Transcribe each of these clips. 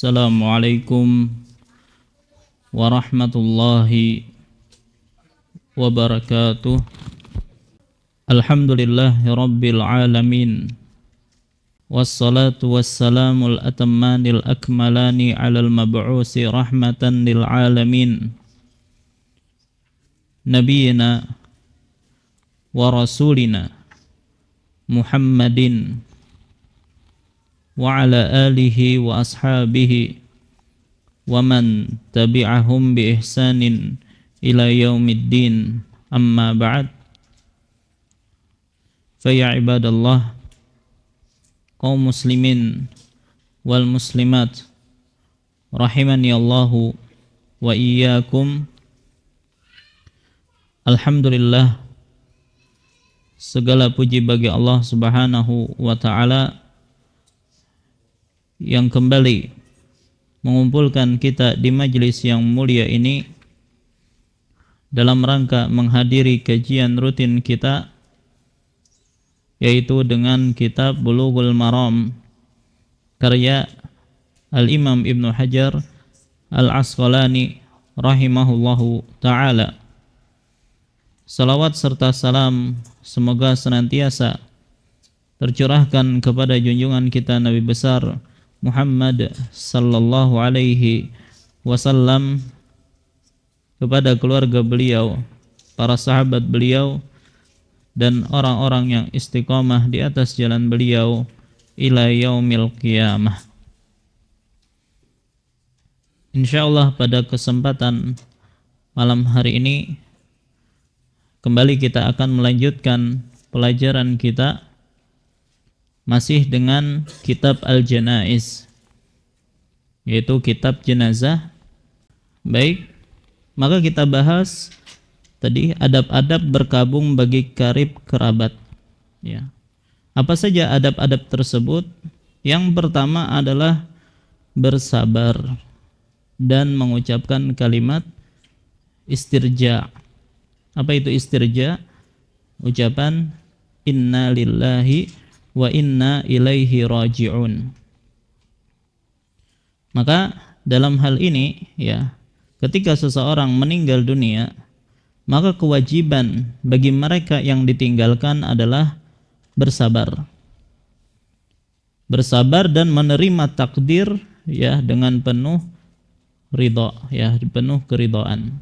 Assalamualaikum warahmatullahi wabarakatuh. Alhamdulillahi rabbil alamin. Wassalatu wassalamul atammanil akmalani alal mab'usi rahmatan lil alamin. Nabiyina wa rasulina Muhammadin wa ala alihi wa ashabihi wa man tabi'ahum bi ihsanin ila yaumiddin, amma ba'd. Fa ya ibadallah, kaum muslimin wal muslimat rahimani Allahu wa iyyakum. Alhamdulillah, segala puji bagi Allah Subhanahu wa ta'ala yang kembali mengumpulkan kita di majelis yang mulia ini dalam rangka menghadiri kajian rutin kita, yaitu dengan kitab Bulughul Maram karya Al-Imam Ibnu Hajar Al-Asqalani rahimahullahu ta'ala. Salawat serta salam semoga senantiasa tercurahkan kepada junjungan kita Nabi besar Muhammad sallallahu alaihi wasallam, kepada keluarga beliau, para sahabat beliau, dan orang-orang yang istiqamah di atas jalan beliau ila yaumil qiyamah. Insyaallah pada kesempatan malam hari ini kembali kita akan melanjutkan pelajaran kita masih dengan kitab Al-Janaiz, yaitu kitab jenazah. Baik, maka kita bahas tadi adab-adab berkabung bagi karib kerabat, ya. Apa saja adab-adab tersebut? Yang pertama adalah bersabar dan mengucapkan kalimat istirja. Apa itu istirja? Ucapan inna lillahi wa inna ilaihi raji'un. Maka dalam hal ini, ya, ketika seseorang meninggal dunia, maka kewajiban bagi mereka yang ditinggalkan adalah bersabar. Bersabar dan menerima takdir, ya, dengan penuh ridha, ya, penuh keridhaan.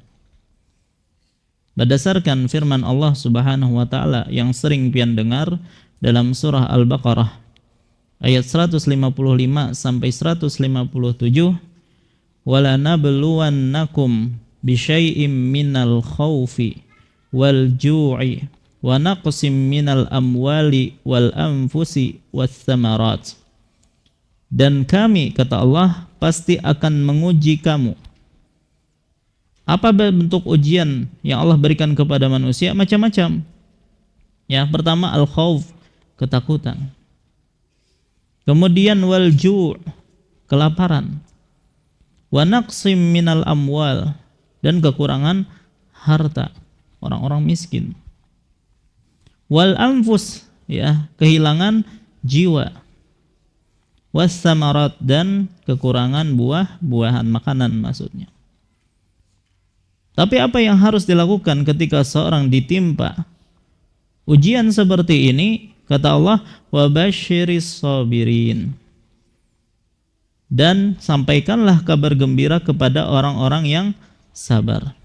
Berdasarkan firman Allah Subhanahu wa taala yang sering pian dengar dalam surah Al-Baqarah ayat 155 sampai 157, wala nabluwannakum bisyai'im minal khaufi wal ju'i wa naqsim minal amwali wal anfusi was samarat. Dan kami, kata Allah, pasti akan menguji kamu. Apa bentuk ujian yang Allah berikan kepada manusia? Macam-macam. Ya, pertama al-khauf, ketakutan. Kemudian wal ju', kelaparan. Wa naqsim minal amwal, dan kekurangan harta, orang-orang miskin. Wal anfus, ya, kehilangan jiwa. Was samarat, dan kekurangan buah-buahan, makanan maksudnya. Tapi apa yang harus dilakukan ketika seorang ditimpa ujian seperti ini? Kata Allah, wa basyiris sabirin, dan sampaikanlah kabar gembira kepada orang-orang yang sabar.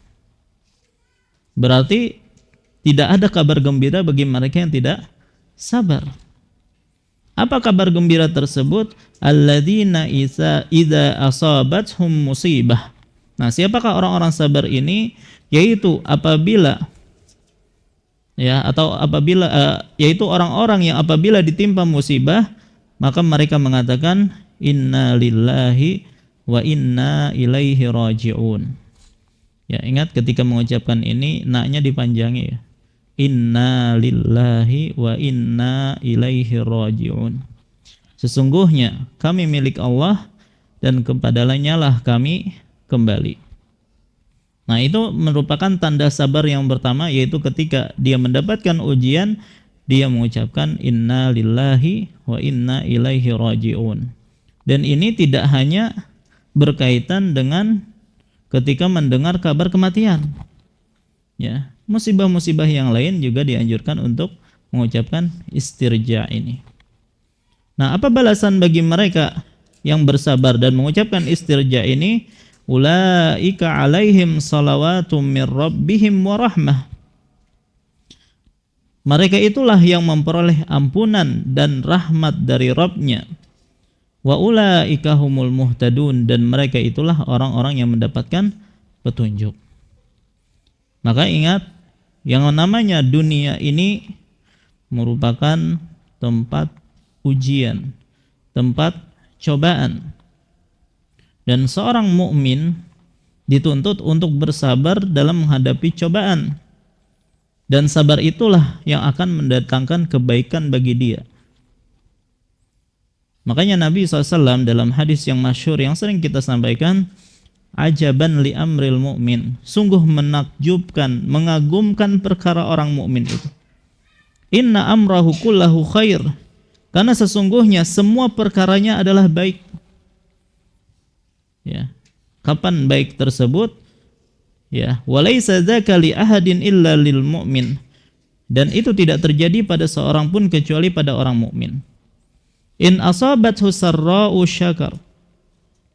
Berarti tidak ada kabar gembira bagi mereka yang tidak sabar. Apa kabar gembira tersebut? Alladzina idza asabathum musibah. Nah, siapakah orang-orang sabar ini? Yaitu apabila, ya, atau apabila yaitu orang-orang yang apabila ditimpa musibah, maka mereka mengatakan inna lillahi wa inna ilaihi raji'un. Ya, ingat ketika mengucapkan ini, na-nya dipanjangi, ya. Inna lillahi wa inna ilaihi raji'un. Sesungguhnya kami milik Allah dan kepadanya lah kami kembali. Nah, itu merupakan tanda sabar yang pertama, yaitu ketika dia mendapatkan ujian, dia mengucapkan inna lillahi wa inna ilaihi raji'un. Dan ini tidak hanya berkaitan dengan ketika mendengar kabar kematian. Ya, musibah-musibah yang lain juga dianjurkan untuk mengucapkan istirja ini. Nah, apa balasan bagi mereka yang bersabar dan mengucapkan istirja ini? Ulaika alaihim salawatum mir rabbihim wa rahmah. Mereka itulah yang memperoleh ampunan dan rahmat dari Rabb-Nya. Wa ulaika humul muhtadun, dan mereka itulah orang-orang yang mendapatkan petunjuk. Maka ingat, yang namanya dunia ini merupakan tempat ujian, tempat cobaan. Dan seorang mukmin dituntut untuk bersabar dalam menghadapi cobaan. Dan sabar itulah yang akan mendatangkan kebaikan bagi dia. Makanya Nabi SAW dalam hadis yang masyhur yang sering kita sampaikan, ajaban li amril mu'min, sungguh menakjubkan, mengagumkan perkara orang mukmin itu. Inna amrahu kullahu khair, karena sesungguhnya semua perkaranya adalah baik. Ya. Kapan baik tersebut? Ya, walaisa dzaka li ahadin illa lil mu'min. Dan itu tidak terjadi pada seorang pun kecuali pada orang mukmin. In asabathu sarra'u syakar.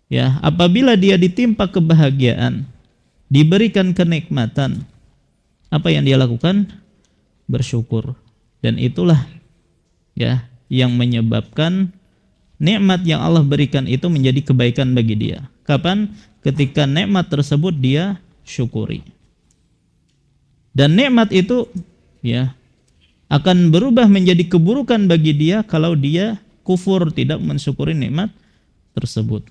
Ya, apabila dia ditimpa kebahagiaan, diberikan kenikmatan, apa yang dia lakukan? Bersyukur. Dan itulah ya yang menyebabkan nikmat yang Allah berikan itu menjadi kebaikan bagi dia. Kapan? Ketika nikmat tersebut dia syukuri. Dan nikmat itu ya akan berubah menjadi keburukan bagi dia kalau dia kufur, tidak mensyukuri nikmat tersebut.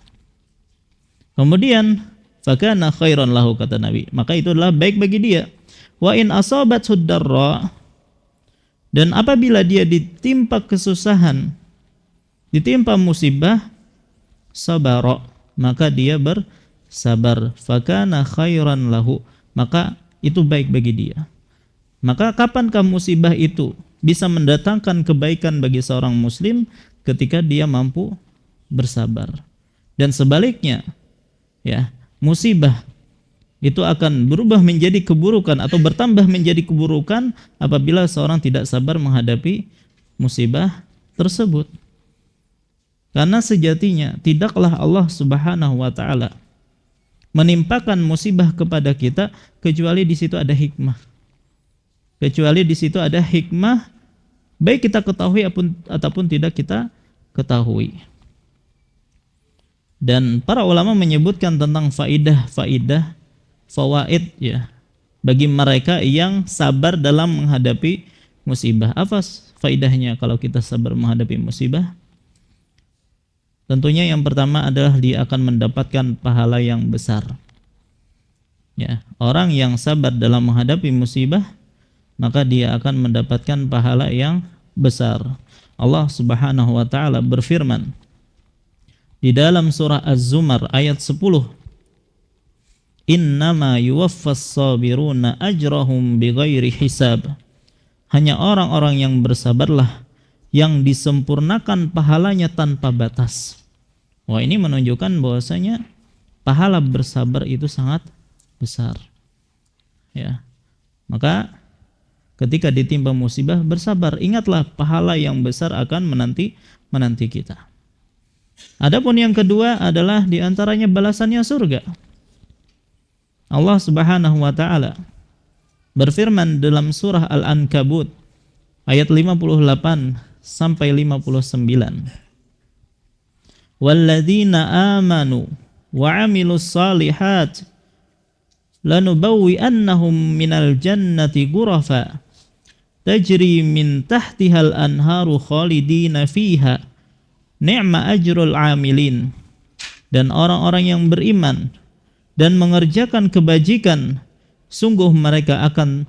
Kemudian fakana khairan lahu, kata Nabi, maka itu adalah baik bagi dia. Wa in asabathu darra, dan apabila dia ditimpa kesusahan, ditimpa musibah, sabara, maka dia bersabar. Fakana khairan lahu, maka itu baik bagi dia. Maka kapankah musibah itu bisa mendatangkan kebaikan bagi seorang muslim? Ketika dia mampu bersabar. Dan sebaliknya, ya, musibah itu akan berubah menjadi keburukan atau bertambah menjadi keburukan apabila seorang tidak sabar menghadapi musibah tersebut. Karena sejatinya tidaklah Allah Subhanahu wa taala menimpakan musibah kepada kita kecuali di situ ada hikmah. Kecuali di situ ada hikmah, baik kita ketahui ataupun tidak kita ketahui. Dan para ulama menyebutkan tentang faidah, fawaid ya, bagi mereka yang sabar dalam menghadapi musibah. Apa faidahnya kalau kita sabar menghadapi musibah? Tentunya yang pertama adalah dia akan mendapatkan pahala yang besar. Ya, orang yang sabar dalam menghadapi musibah, maka dia akan mendapatkan pahala yang besar. Allah Subhanahu wa taala berfirman di dalam surah Az-Zumar ayat 10, innama yuwaffas sabiruna ajrahum bighairi hisab. Hanya orang-orang yang bersabarlah yang disempurnakan pahalanya tanpa batas. Wah, ini menunjukkan bahwasanya pahala bersabar itu sangat besar. Ya. Maka ketika ditimpa musibah, bersabar, ingatlah pahala yang besar akan menanti kita. Adapun yang kedua adalah diantaranya balasannya surga. Allah Subhanahu wa taala berfirman dalam surah Al-Ankabut ayat 58 sampai 59. Walladzina amanu wa 'amilus shalihat lanubawwi'annahum minal jannati ghurafa tajri min tahtihal anharu khalidina fiha ni'ma ajrul 'amilin. Dan orang-orang yang beriman dan mengerjakan kebajikan, sungguh mereka akan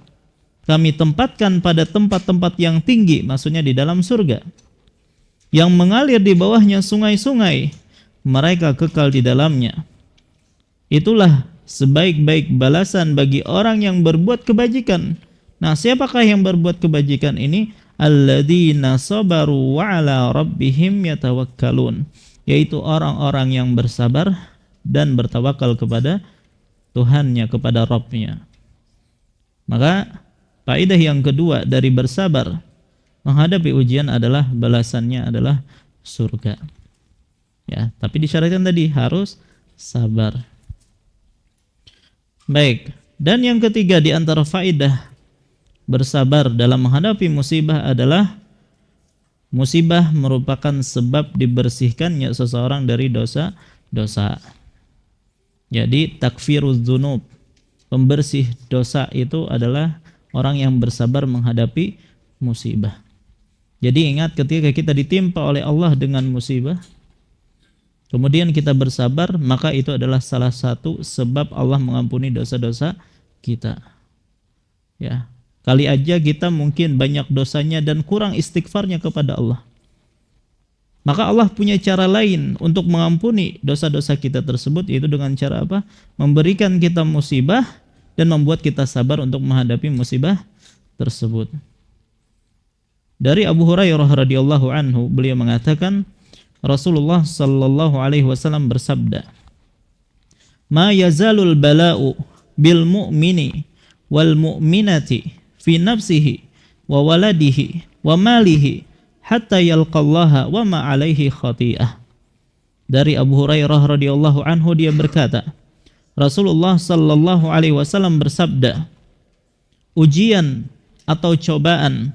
kami tempatkan pada tempat-tempat yang tinggi, maksudnya di dalam surga, yang mengalir di bawahnya sungai-sungai, mereka kekal di dalamnya. Itulah sebaik-baik balasan bagi orang yang berbuat kebajikan. Nah, siapakah yang berbuat kebajikan ini? Alladzina sabaru wa ala rabbihim yatawakkalun, yaitu orang-orang yang bersabar dan bertawakal kepada Tuhannya, kepada Rabb-nya. Maka faedah yang kedua dari bersabar menghadapi ujian adalah balasannya adalah surga. Ya, tapi disyaratkan tadi harus sabar. Baik, dan yang ketiga di antara faedah bersabar dalam menghadapi musibah adalah musibah merupakan sebab dibersihkannya seseorang dari dosa-dosa. Jadi takfiruz dzunub, pembersih dosa itu adalah orang yang bersabar menghadapi musibah. Jadi ingat, ketika kita ditimpa oleh Allah dengan musibah, kemudian kita bersabar, maka itu adalah salah satu sebab Allah mengampuni dosa-dosa kita. Ya, kali aja kita mungkin banyak dosanya dan kurang istighfarnya kepada Allah. Maka Allah punya cara lain untuk mengampuni dosa-dosa kita tersebut, yaitu dengan cara apa? Memberikan kita musibah dan membuat kita sabar untuk menghadapi musibah tersebut. Dari Abu Hurairah radhiyallahu anhu, beliau mengatakan Rasulullah sallallahu alaihi wasallam bersabda, "Ma yazalul bala'u bil mu'mini wal mu'minati fi nafsihi wa waladihi wa malihi hatta yalqallaha wa ma alaihi khati'ah." Dari Abu Hurairah radhiyallahu anhu, dia berkata, Rasulullah sallallahu alaihi wasallam bersabda, ujian atau cobaan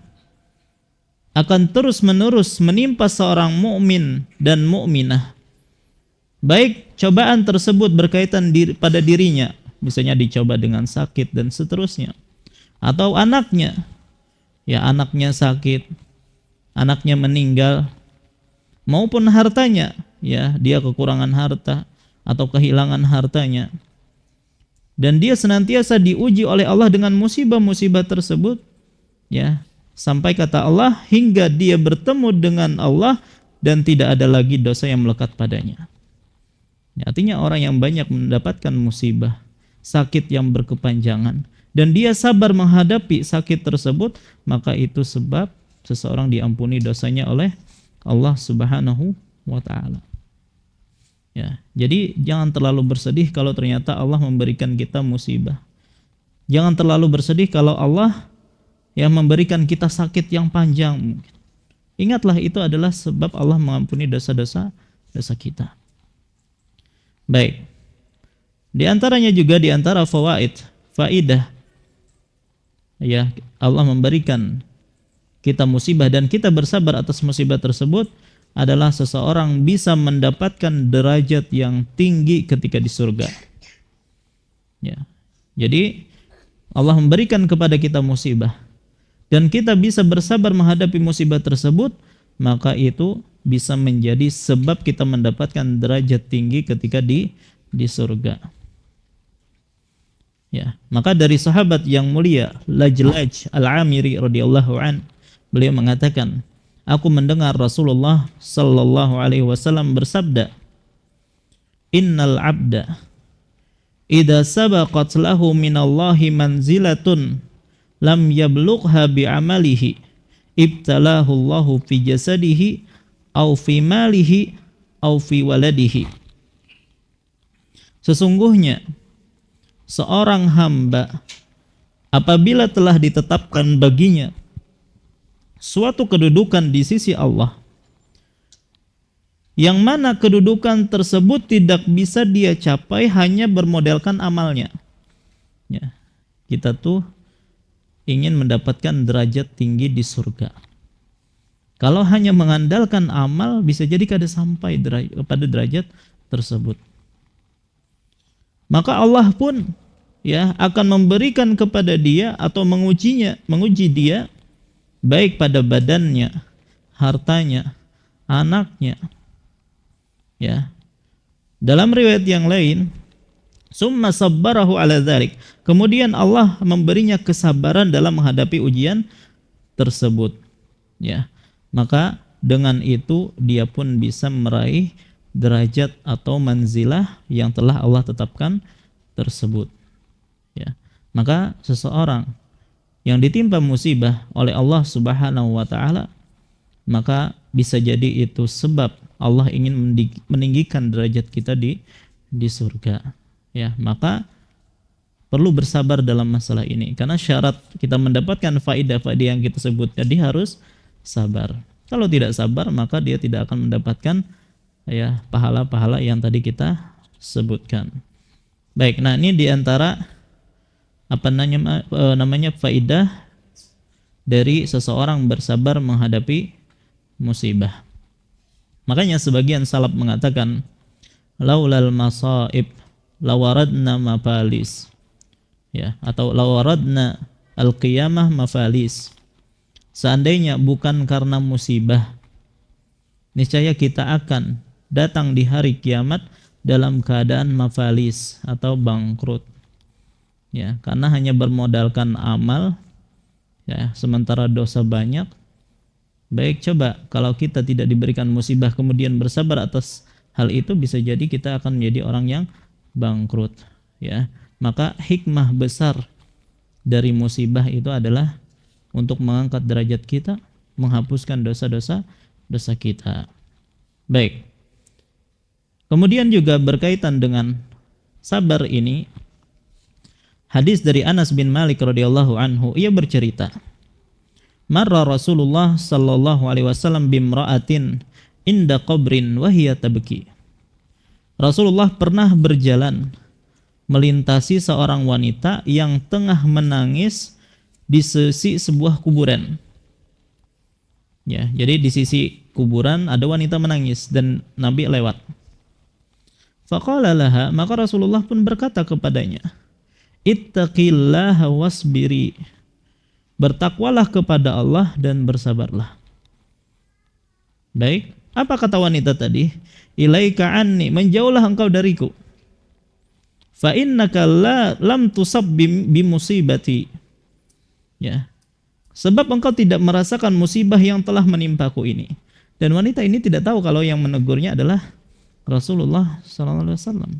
akan terus-menerus menimpa seorang mukmin dan mukminah. Baik cobaan tersebut berkaitan pada dirinya, misalnya dicoba dengan sakit dan seterusnya, atau anaknya, ya anaknya sakit, anaknya meninggal, maupun hartanya, ya dia kekurangan harta atau kehilangan hartanya, dan dia senantiasa diuji oleh Allah dengan musibah-musibah tersebut, ya, sampai kata Allah, hingga dia bertemu dengan Allah dan tidak ada lagi dosa yang melekat padanya. Ya, artinya orang yang banyak mendapatkan musibah, sakit yang berkepanjangan, dan dia sabar menghadapi sakit tersebut, maka itu sebab seseorang diampuni dosanya oleh Allah Subhanahu wa ta'ala. Ya, jadi jangan terlalu bersedih kalau ternyata Allah memberikan kita musibah. Jangan terlalu bersedih kalau Allah yang memberikan kita sakit yang panjang. Ingatlah, itu adalah sebab Allah mengampuni dosa-dosa kita. Baik. Di antaranya juga, di antara faidah, ya, Allah memberikan kita musibah dan kita bersabar atas musibah tersebut, adalah seseorang bisa mendapatkan derajat yang tinggi ketika di surga. Ya. Jadi Allah memberikan kepada kita musibah dan kita bisa bersabar menghadapi musibah tersebut, maka itu bisa menjadi sebab kita mendapatkan derajat tinggi ketika di surga. Ya, maka dari sahabat yang mulia Lajlaj Al-Amiri radhiyallahu an, beliau mengatakan, aku mendengar Rasulullah sallallahu alaihi wasallam bersabda, "Innal 'abda idza sabaqat lahu minallahi manzilatun lam yablugha bi'amalihi ibtalahu Allahu fi jasadihi au fi malihi au fi waladihi." Sesungguhnya seorang hamba apabila telah ditetapkan baginya suatu kedudukan di sisi Allah, yang mana kedudukan tersebut tidak bisa dia capai hanya bermodalkan amalnya. Ya, kita tuh ingin mendapatkan derajat tinggi di surga. Kalau hanya mengandalkan amal, bisa jadi kada sampai pada derajat tersebut. Maka Allah pun, ya, akan memberikan kepada dia atau menguji dia, baik pada badannya, hartanya, anaknya. Ya. Dalam riwayat yang lain, summa sabbarahu ala dzalik. Kemudian Allah memberinya kesabaran dalam menghadapi ujian tersebut. Ya. Maka dengan itu dia pun bisa meraih derajat atau manzilah yang telah Allah tetapkan tersebut. Ya. Maka seseorang yang ditimpa musibah oleh Allah Subhanahu wa ta'ala, maka bisa jadi itu sebab Allah ingin meninggikan derajat kita di di surga. Ya, maka perlu bersabar dalam masalah ini karena syarat kita mendapatkan faedah-faedah yang kita sebut tadi harus sabar. Kalau tidak sabar maka dia tidak akan mendapatkan ya pahala-pahala yang tadi kita sebutkan. Baik, nah ini diantara namanya faedah dari seseorang bersabar menghadapi musibah. Makanya sebagian salaf mengatakan laulal masaib lawaradna mafalis. Ya, atau lawaradna al-qiyamah mafalis. Seandainya bukan karena musibah, niscaya kita akan datang di hari kiamat dalam keadaan mafalis atau bangkrut. Ya, karena hanya bermodalkan amal, ya, sementara dosa banyak. Baik, coba kalau kita tidak diberikan musibah kemudian bersabar atas hal itu, bisa jadi kita akan menjadi orang yang bangkrut. Ya, maka hikmah besar dari musibah itu adalah untuk mengangkat derajat kita, menghapuskan dosa-dosa kita. Baik. Kemudian juga berkaitan dengan sabar ini, hadis dari Anas bin Malik radhiyallahu anhu, ia bercerita, marra Rasulullah sallallahu alaihi wasallam bimra'atin inda qabrin wa hiya tabki. Rasulullah pernah berjalan melintasi seorang wanita yang tengah menangis di sisi sebuah kuburan. Ya, jadi di sisi kuburan ada wanita menangis dan Nabi lewat. Faqala laha, maka Rasulullah pun berkata kepadanya, ittaqillaha wasbiri. Bertakwalah kepada Allah dan bersabarlah. Baik, apa kata wanita tadi? Ilaika anni, menjauhlah engkau dariku. Fa innaka lam tusab bimusibati. Ya. Sebab engkau tidak merasakan musibah yang telah menimpaku ini. Dan wanita ini tidak tahu kalau yang menegurnya adalah Rasulullah sallallahu alaihi wasallam.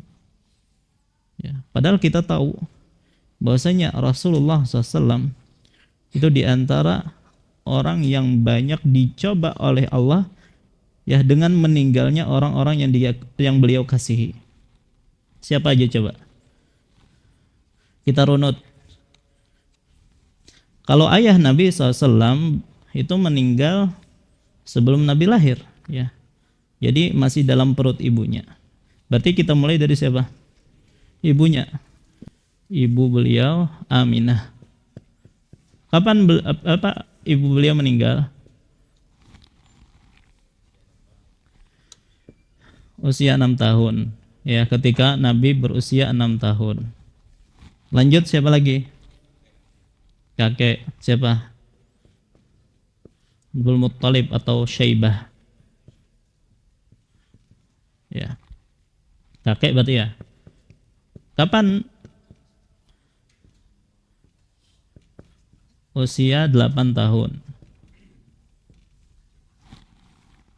Ya, padahal kita tahu bahwasanya Rasulullah SAW itu diantara orang yang banyak dicoba oleh Allah ya dengan meninggalnya orang-orang yang beliau kasihi. Siapa aja coba? Kita runut. Kalau ayah Nabi SAW itu meninggal sebelum Nabi lahir, ya. Jadi masih dalam perut ibunya. Berarti kita mulai dari siapa? Ibunya. Ibu beliau Aminah. Kapan ibu beliau meninggal? Usia 6 tahun. Ya, ketika Nabi berusia 6 tahun. Lanjut siapa lagi? Kakek siapa? Abdul Muttalib atau Syaibah. Ya. Kakek berarti ya. Kapan? Usia 8 tahun.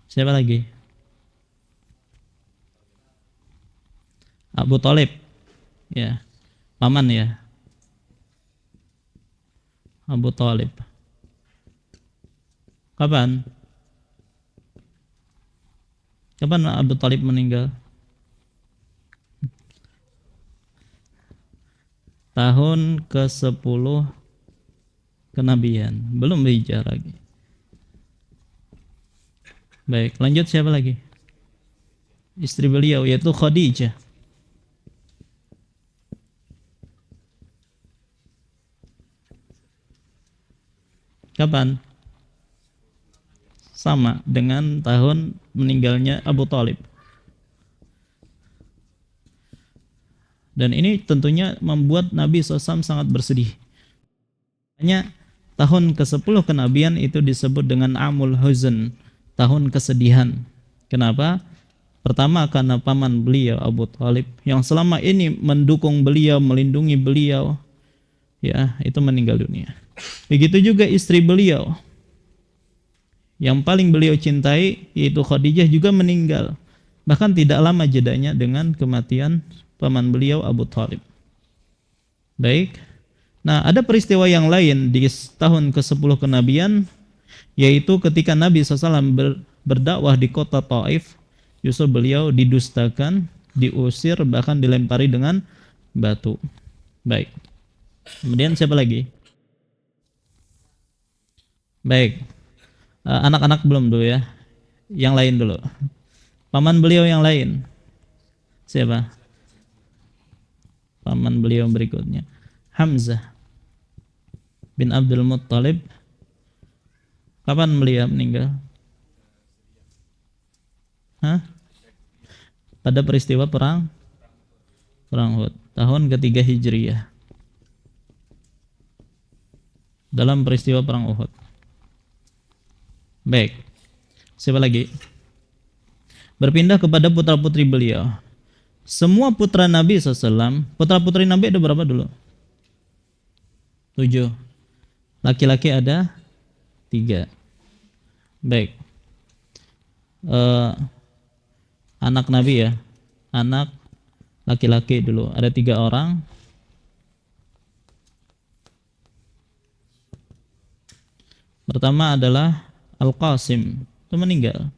Siapa lagi? Abu Thalib. Ya. Paman ya. Abu Thalib. Kapan? Kapan Abu Thalib meninggal? Tahun ke-10 kenabian. Belum hijrah lagi. Baik, lanjut siapa lagi? Istri beliau yaitu Khadijah. Kapan? Sama dengan tahun meninggalnya Abu Thalib. Dan ini tentunya membuat Nabi SAW sangat bersedih. Hanya tahun ke-10 kenabian itu disebut dengan Amul Huzn, tahun kesedihan. Kenapa? Pertama karena paman beliau Abu Thalib yang selama ini mendukung beliau, melindungi beliau, ya, itu meninggal dunia. Begitu juga istri beliau yang paling beliau cintai yaitu Khadijah juga meninggal. Bahkan tidak lama jedanya dengan kematian paman beliau Abu Thalib. Baik. Nah, ada peristiwa yang lain di tahun ke-10 kenabian, yaitu ketika Nabi SAW berdakwah di kota Taif, justru beliau didustakan diusir, bahkan dilempari dengan batu. Baik. Kemudian siapa lagi? Baik. Anak-anak belum dulu ya. Yang lain dulu. Paman beliau yang lain. Siapa? Paman beliau berikutnya. Hamzah bin Abdul Muttalib. Kapan beliau meninggal? Pada peristiwa perang Uhud, tahun ketiga Hijriyah. Dalam peristiwa perang Uhud. Baik. Siapa lagi? Berpindah kepada putra-putri beliau. Semua putra Nabi SAW, putra-putri Nabi ada berapa dulu? 7. Laki-laki ada 3. Baik. Anak Nabi ya, anak laki-laki dulu ada 3 orang. Pertama adalah Al-Qasim, itu meninggal.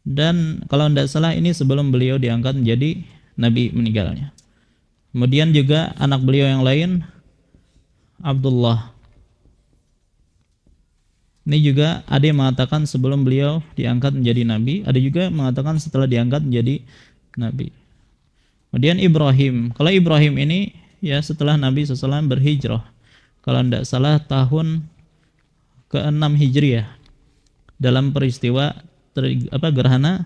Dan kalau tidak salah ini sebelum beliau diangkat menjadi Nabi meninggalnya. Kemudian juga anak beliau yang lain Abdullah. Ini juga ada yang mengatakan sebelum beliau diangkat menjadi Nabi, ada juga yang mengatakan setelah diangkat menjadi Nabi. Kemudian Ibrahim. Kalau Ibrahim ini ya setelah Nabi SAW berhijrah. Kalau tidak salah tahun ke-6 Hijriah dalam peristiwa gerhana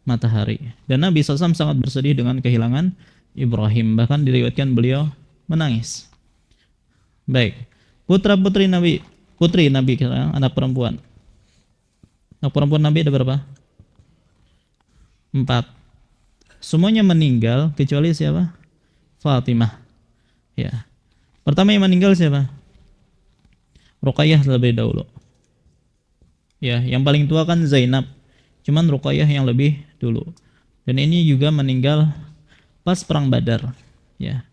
matahari. Dan Nabi SAW sangat bersedih dengan kehilangan Ibrahim. Bahkan diriwayatkan beliau menangis. Baik. Putra-putri Nabi, putri Nabi, anak perempuan. Anak perempuan Nabi ada berapa? 4. Semuanya meninggal kecuali siapa? Fatimah. Ya. Pertama yang meninggal siapa? Ruqayyah terlebih dahulu. Ya, yang paling tua kan Zainab. Cuman Ruqayyah yang lebih dulu. Dan ini juga meninggal pas perang Badar. Ya.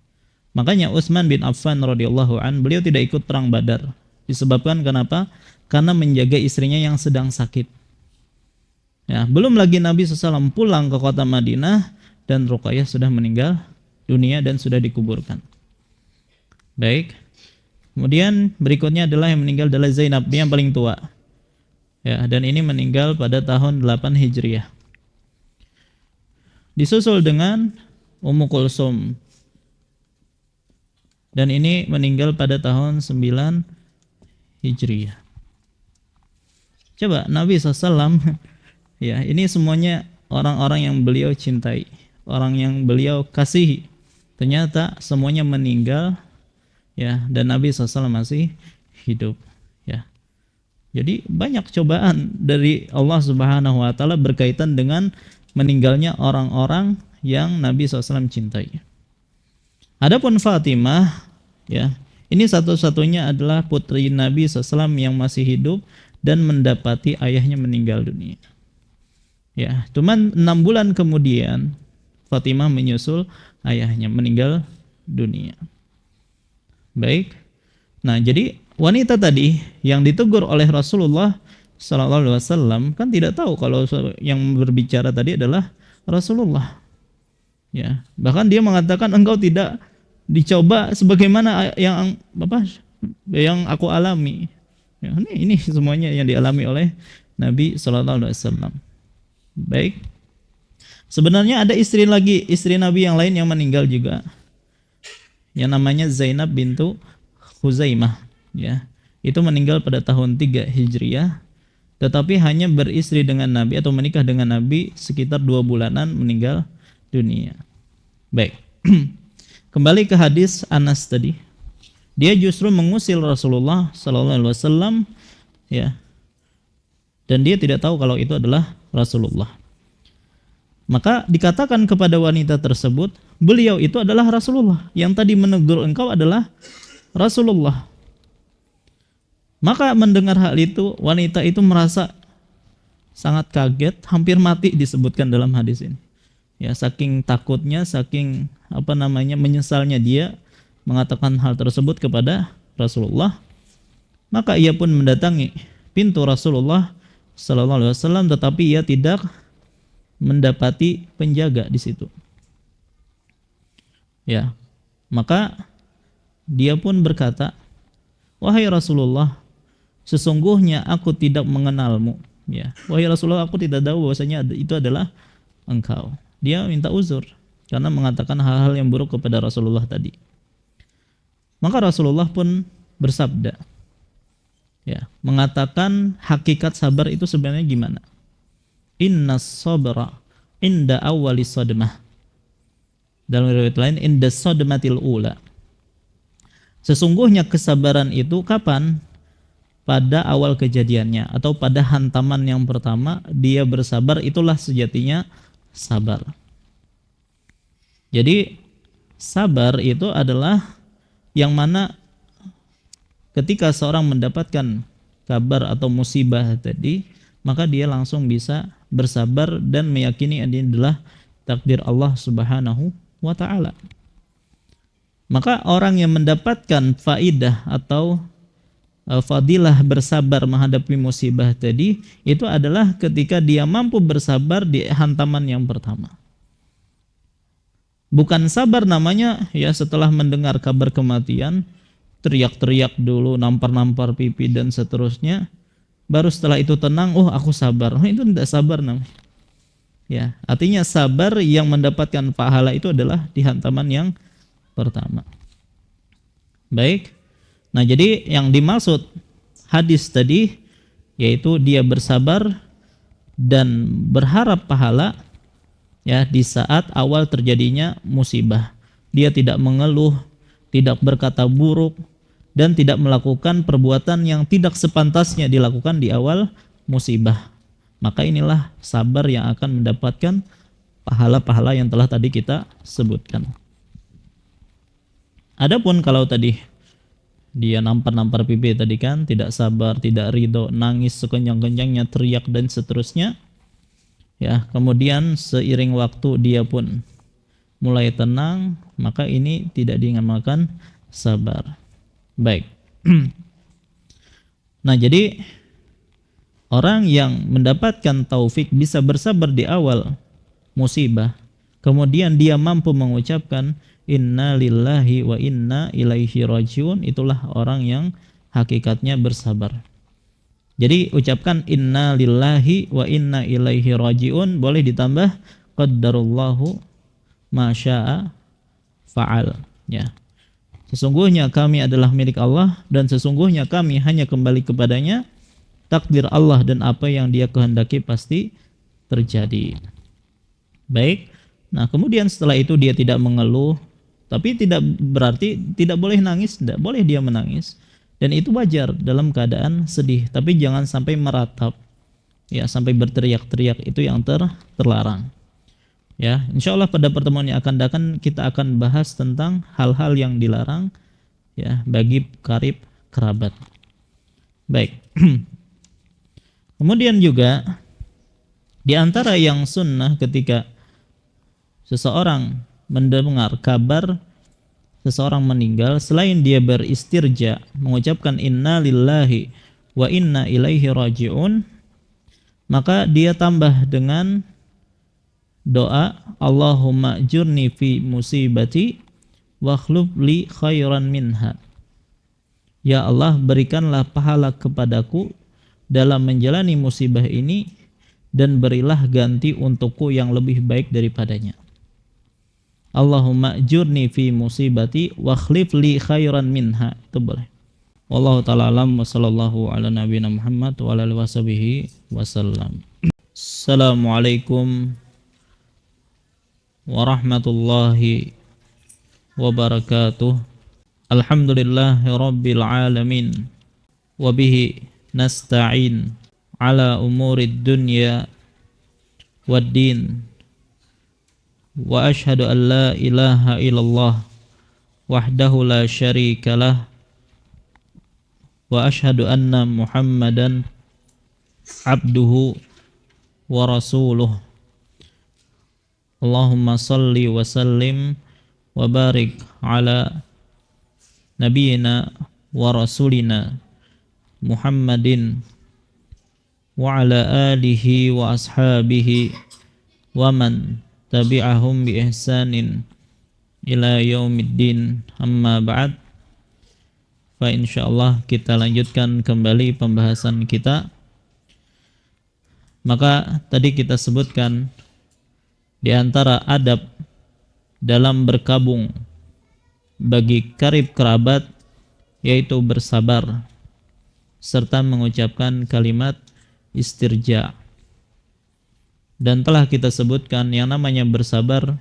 Makanya Utsman bin Affan radhiyallahu an, beliau tidak ikut perang Badar. Disebabkan kenapa? Karena menjaga istrinya yang sedang sakit. Ya, belum lagi Nabi SAW pulang ke kota Madinah dan Ruqayyah sudah meninggal dunia dan sudah dikuburkan. Baik. Kemudian berikutnya adalah yang meninggal adalah Zainab, yang paling tua. Ya, dan ini meninggal pada tahun 8 Hijriah. Disusul dengan Ummu Kulsum. Dan ini meninggal pada tahun 9 Hijriah. Coba Nabi SAW, ya ini semuanya orang-orang yang beliau cintai, orang yang beliau kasihi. Ternyata semuanya meninggal, ya, dan Nabi SAW masih hidup, ya. Jadi banyak cobaan dari Allah Subhanahu Wa Taala berkaitan dengan meninggalnya orang-orang yang Nabi SAW cintai. Adapun Fatimah, ya, ini satu-satunya adalah putri Nabi SAW yang masih hidup dan mendapati ayahnya meninggal dunia. Ya, cuman 6 bulan kemudian Fatimah menyusul ayahnya meninggal dunia. Baik. Nah, jadi wanita tadi yang ditegur oleh Rasulullah SAW kan tidak tahu kalau yang berbicara tadi adalah Rasulullah. Ya, bahkan dia mengatakan engkau tidak dicoba sebagaimana yang aku alami. Ya, ini semuanya yang dialami oleh Nabi SAW. Baik. Sebenarnya ada istri Nabi yang lain yang meninggal juga. Yang namanya Zainab bintu Khuzaimah, ya. Itu meninggal pada tahun 3 Hijriah, tetapi hanya beristri dengan Nabi atau menikah dengan Nabi sekitar 2 bulanan meninggal dunia. Baik. Kembali ke hadis Anas tadi. Dia justru mengusir Rasulullah sallallahu alaihi wasallam, ya. Dan dia tidak tahu kalau itu adalah Rasulullah. Maka dikatakan kepada wanita tersebut, beliau itu adalah Rasulullah. Yang tadi menegur engkau adalah Rasulullah. Maka mendengar hal itu, wanita itu merasa sangat kaget, hampir mati disebutkan dalam hadis ini. Ya, saking takutnya, saking menyesalnya dia mengatakan hal tersebut kepada Rasulullah. Maka ia pun mendatangi pintu Rasulullah sallallahu alaihi wasallam, tetapi ia tidak mendapati penjaga di situ. Ya, maka dia pun berkata, "Wahai Rasulullah, sesungguhnya aku tidak mengenalmu." Ya, "Wahai Rasulullah, aku tidak tahu bahwasanya itu adalah engkau." Dia minta uzur karena mengatakan hal-hal yang buruk kepada Rasulullah tadi. Maka Rasulullah pun bersabda, ya, mengatakan hakikat sabar itu sebenarnya gimana? Innas sabra inda awwali sadmah. Dalam riwayat lain, inda sadmatil ula. Sesungguhnya kesabaran itu kapan? Pada awal kejadiannya atau pada hantaman yang pertama dia bersabar, itulah sejatinya sabar. Jadi sabar itu adalah yang mana ketika seorang mendapatkan kabar atau musibah tadi, maka dia langsung bisa bersabar dan meyakini ini adalah takdir Allah Subhanahu wa ta'ala. Maka orang yang mendapatkan faidah atau fadilah bersabar menghadapi musibah tadi, itu adalah ketika dia mampu bersabar di hantaman yang pertama. Bukan sabar namanya ya setelah mendengar kabar kematian teriak-teriak dulu, nampar-nampar pipi dan seterusnya, baru setelah itu tenang, oh aku sabar. Oh, itu tidak sabar namanya. Ya, artinya sabar yang mendapatkan pahala itu adalah di hantaman yang pertama. Baik. Nah, jadi yang dimaksud hadis tadi yaitu dia bersabar dan berharap pahala ya di saat awal terjadinya musibah. Dia tidak mengeluh, tidak berkata buruk, dan tidak melakukan perbuatan yang tidak sepantasnya dilakukan di awal musibah. Maka inilah sabar yang akan mendapatkan pahala-pahala yang telah tadi kita sebutkan. Adapun kalau tadi dia nampar-nampar pipi tadi kan, tidak sabar, tidak ridho, nangis sekencang-kencangnya, teriak dan seterusnya, ya, kemudian seiring waktu dia pun mulai tenang, maka ini tidak dinamakan sabar. Baik. Nah, jadi orang yang mendapatkan taufik bisa bersabar di awal musibah, kemudian dia mampu mengucapkan inna lillahi wa inna ilaihi rajiun, itulah orang yang hakikatnya bersabar. Jadi ucapkan inna lillahi wa inna ilaihi rajiun, boleh ditambah qaddarullahu ma syaa fa'al, ya. Sesungguhnya kami adalah milik Allah dan sesungguhnya kami hanya kembali kepadanya. Takdir Allah dan apa yang Dia kehendaki pasti terjadi. Baik. Nah, kemudian setelah itu dia tidak mengeluh, tapi tidak berarti tidak boleh nangis, tidak boleh dia menangis. Dan itu wajar dalam keadaan sedih, tapi jangan sampai meratap. Ya, sampai berteriak-teriak, itu yang terlarang. Ya, insya Allah pada pertemuan yang akan datang kita akan bahas tentang hal-hal yang dilarang ya bagi karib kerabat. Baik. Kemudian juga di antara yang sunnah ketika seseorang mendengar kabar seseorang meninggal, selain dia beristirja mengucapkan inna lillahi wa inna ilaihi rajiun, maka dia tambah dengan doa Allahumma jurni fi musibati wa akhluf li khairan minha. Ya Allah, berikanlah pahala kepadaku dalam menjalani musibah ini dan berilah ganti untukku yang lebih baik daripadanya. Allahumma jurni fi musibati wa akhlif li khairan minha. Itu boleh. Wallahu ta'ala alam wa sallallahu ala nabiyina Muhammad wa ala alihi washabihi wasallam. Assalamualaikum warahmatullahi wabarakatuh. Alhamdulillahi rabbil alamin wa bihi nasta'in ala umurid dunya wad din wa ashhadu an la ilaha illallah wahdahu la syarika lah wa ashhadu anna Muhammadan abduhu wa rasuluh. Allahumma salli wa sallim wa barik ala nabiyyina wa rasulina Muhammadin wa ala alihi wa ashabihi wa man tabi'ahum bi ihsanin ila yaumiddin. Amma ba'd, fa insyaallah kita lanjutkan kembali pembahasan kita. Maka tadi kita sebutkan di antara adab dalam berkabung bagi karib kerabat yaitu bersabar serta mengucapkan kalimat istirja. Dan telah kita sebutkan yang namanya bersabar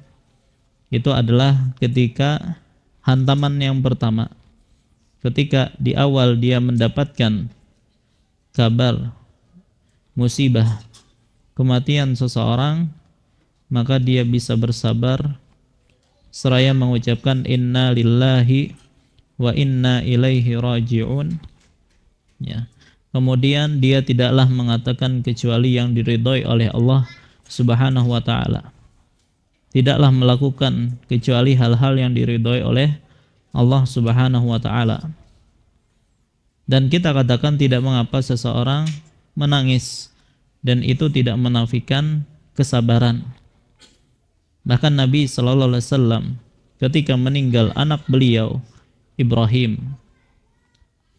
itu adalah ketika hantaman yang pertama, ketika di awal dia mendapatkan kabar musibah kematian seseorang, maka dia bisa bersabar seraya mengucapkan inna lillahi wa inna ilaihi raji'un. Ya. Kemudian dia tidaklah mengatakan kecuali yang diridhoi oleh Allah Subhanahu wa taala. Tidaklah melakukan kecuali hal-hal yang diridhoi oleh Allah Subhanahu wa taala. Dan kita katakan tidak mengapa seseorang menangis, dan itu tidak menafikan kesabaran. Bahkan Nabi sallallahu alaihi wasallam ketika meninggal anak beliau Ibrahim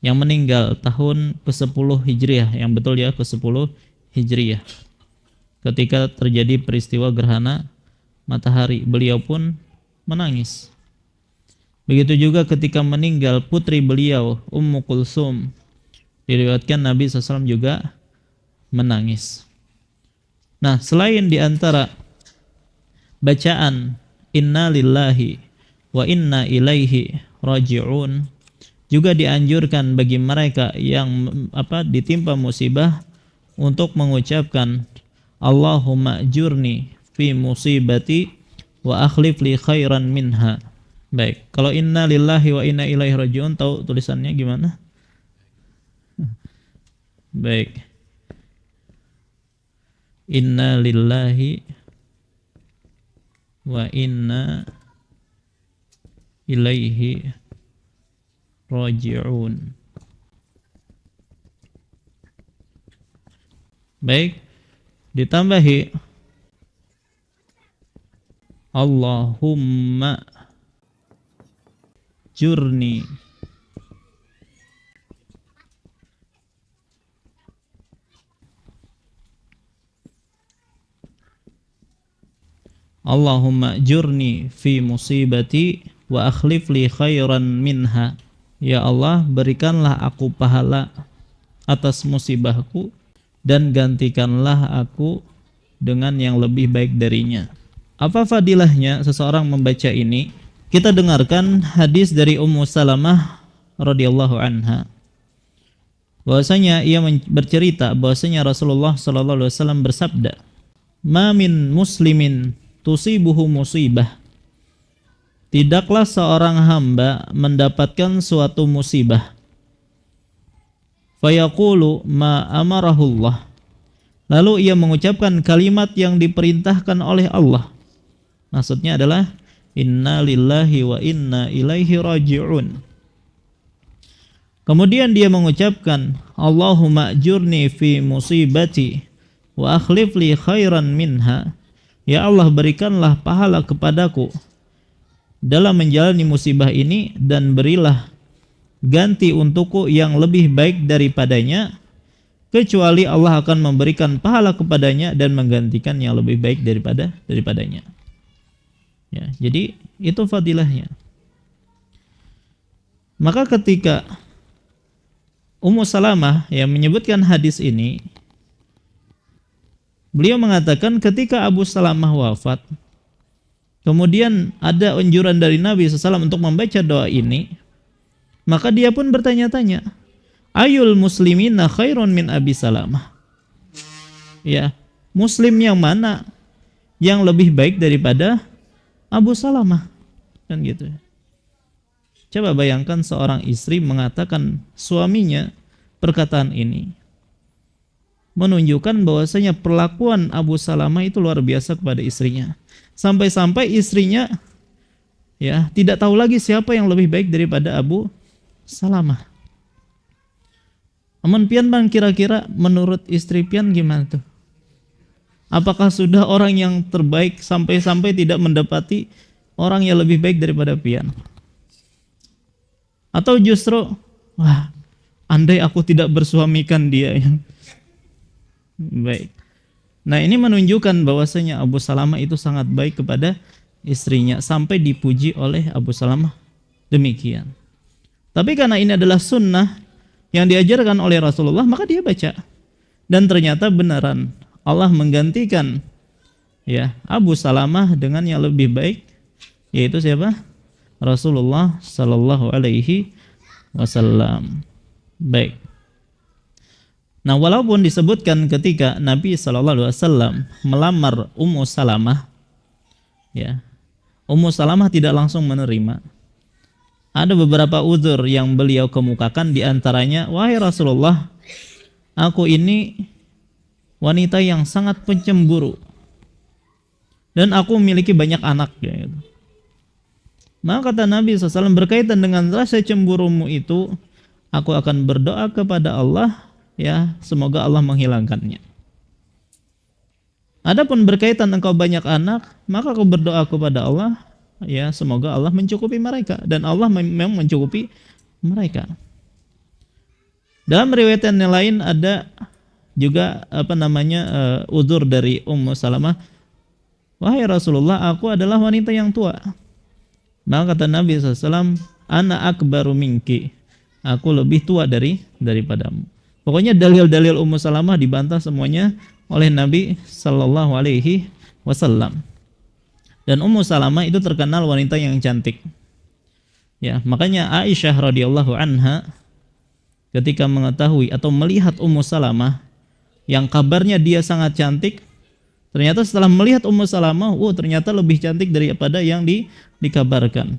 yang meninggal tahun ke-10 Hijriah, yang betul ya ke-10 Hijriah, ketika terjadi peristiwa gerhana matahari, beliau pun menangis. Begitu juga ketika meninggal putri beliau Ummu Kulsum, diriwayatkan Nabi SAW juga menangis. Nah, selain di antara bacaan inna lillahi wa inna ilaihi raji'un, juga dianjurkan bagi mereka yang ditimpa musibah untuk mengucapkan Allahumma ajurni fi musibati wa akhlif li khairan minha. Baik, kalau inna lillahi wa inna ilaihi raji'un tahu tulisannya gimana? Baik. Inna lillahi wa inna ilaihi raji'un. Baik, ditambahi Allahumma jurni Allahumma jurni fi musibati wa akhlif li khairan minha. Ya Allah, berikanlah aku pahala atas musibahku dan gantikanlah aku dengan yang lebih baik darinya. Apa fadilahnya seseorang membaca ini? Kita dengarkan hadis dari Ummu Salamah radhiyallahu anha. Bahwasanya ia bercerita bahwasanya Rasulullah sallallahu alaihi wasallam bersabda, "Ma min muslimin tusibuhu musibah." Tidaklah seorang hamba mendapatkan suatu musibah, fayaqulu ma amarahullah, lalu ia mengucapkan kalimat yang diperintahkan oleh Allah. Maksudnya adalah inna lillahi wa inna ilaihi raji'un. Kemudian dia mengucapkan Allahumma ajurni fi musibati wa akhlif li khairan minha. Ya Allah, berikanlah pahala kepadaku dalam menjalani musibah ini dan berilah ganti untukku yang lebih baik daripadanya, kecuali Allah akan memberikan pahala kepadanya dan menggantikan yang lebih baik daripadanya. Ya, jadi itu fadilahnya. Maka ketika Ummu Salamah yang menyebutkan hadis ini, beliau mengatakan ketika Abu Salamah wafat, kemudian ada anjuran dari Nabi SAW untuk membaca doa ini, maka dia pun bertanya-tanya, ayul muslimina khairun min Abi Salamah. Ya, muslim yang mana yang lebih baik daripada Abu Salamah? Kan gitu. Coba bayangkan seorang istri mengatakan suaminya perkataan ini, menunjukkan bahwasanya perlakuan Abu Salamah itu luar biasa kepada istrinya. Sampai-sampai istrinya ya tidak tahu lagi siapa yang lebih baik daripada Abu Salamah. Amun pian bang, kira-kira menurut istri pian gimana tuh? Apakah sudah orang yang terbaik sampai-sampai tidak mendapati orang yang lebih baik daripada pian? Atau justru, wah, andai aku tidak bersuamikan dia yang baik. Nah, ini menunjukkan bahwasanya Abu Salamah itu sangat baik kepada istrinya sampai dipuji oleh Abu Salamah demikian. Tapi karena ini adalah sunnah yang diajarkan oleh Rasulullah, maka dia baca. Dan ternyata benaran Allah menggantikan ya Abu Salamah dengan yang lebih baik, yaitu siapa? Rasulullah Sallallahu Alaihi Wasallam. Baik. Nah, walaupun disebutkan ketika Nabi Sallallahu Alaihi Wasallam melamar Ummu Salamah, ya, Ummu Salamah tidak langsung menerima. Ada beberapa uzur yang beliau kemukakan, di antaranya, wahai Rasulullah, aku ini wanita yang sangat pencemburu dan aku memiliki banyak anak. Gitu. Maka kata Nabi SAW, berkaitan dengan rasa cemburumu itu, aku akan berdoa kepada Allah, ya, semoga Allah menghilangkannya. Adapun berkaitan engkau banyak anak, maka aku berdoa kepada Allah, ya, semoga Allah mencukupi mereka, dan Allah memang mencukupi mereka. Dalam riwayat yang lain ada juga uzur dari Ummu Salamah, wahai Rasulullah, aku adalah wanita yang tua. Maka kata Nabi SAW, ana akbaru minki, aku lebih tua daripadamu. Pokoknya dalil-dalil Ummu Salamah dibantah semuanya oleh Nabi Sallallahu Alaihi Wasallam. Dan Ummu Salamah itu terkenal wanita yang cantik. Ya, makanya Aisyah radhiyallahu anha ketika mengetahui atau melihat Ummu Salamah yang kabarnya dia sangat cantik, ternyata setelah melihat Ummu Salamah, ternyata lebih cantik daripada yang dikabarkan.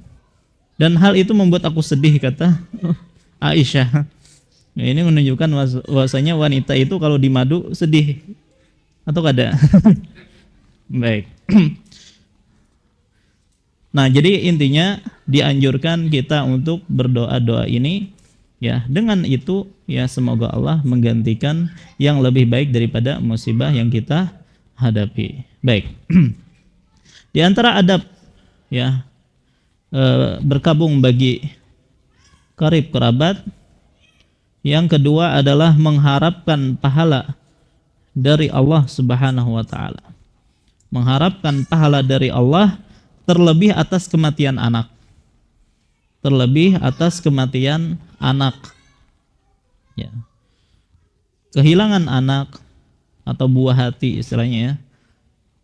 Dan hal itu membuat aku sedih, kata Aisyah. Nah, ini menunjukkan bahwasanya wanita itu kalau dimadu sedih atau kada. Baik. Nah, jadi intinya dianjurkan kita untuk berdoa-doa ini, ya, dengan itu ya semoga Allah menggantikan yang lebih baik daripada musibah yang kita hadapi. Baik. Di antara adab ya berkabung bagi karib kerabat, yang kedua adalah mengharapkan pahala dari Allah Subhanahu wa taala. Mengharapkan pahala dari Allah terlebih atas kematian anak. Terlebih atas kematian anak. Ya. Kehilangan anak atau buah hati istilahnya ya,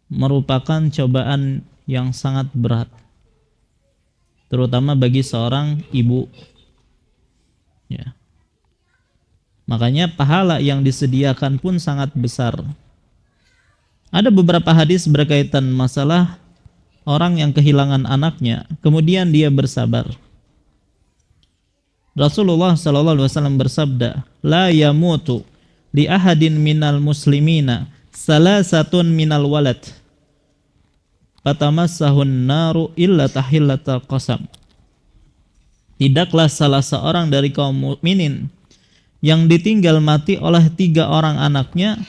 merupakan cobaan yang sangat berat. Terutama bagi seorang ibu. Ya. Makanya pahala yang disediakan pun sangat besar. Ada beberapa hadis berkaitan masalah orang yang kehilangan anaknya, kemudian dia bersabar. Rasulullah SAW bersabda, la yamutu li ahadin minal muslimina salasatun minal walad fatamassahun naru illa tahillatal qasam. Tidaklah salah seorang dari kaum mukminin yang ditinggal mati oleh 3 orang anaknya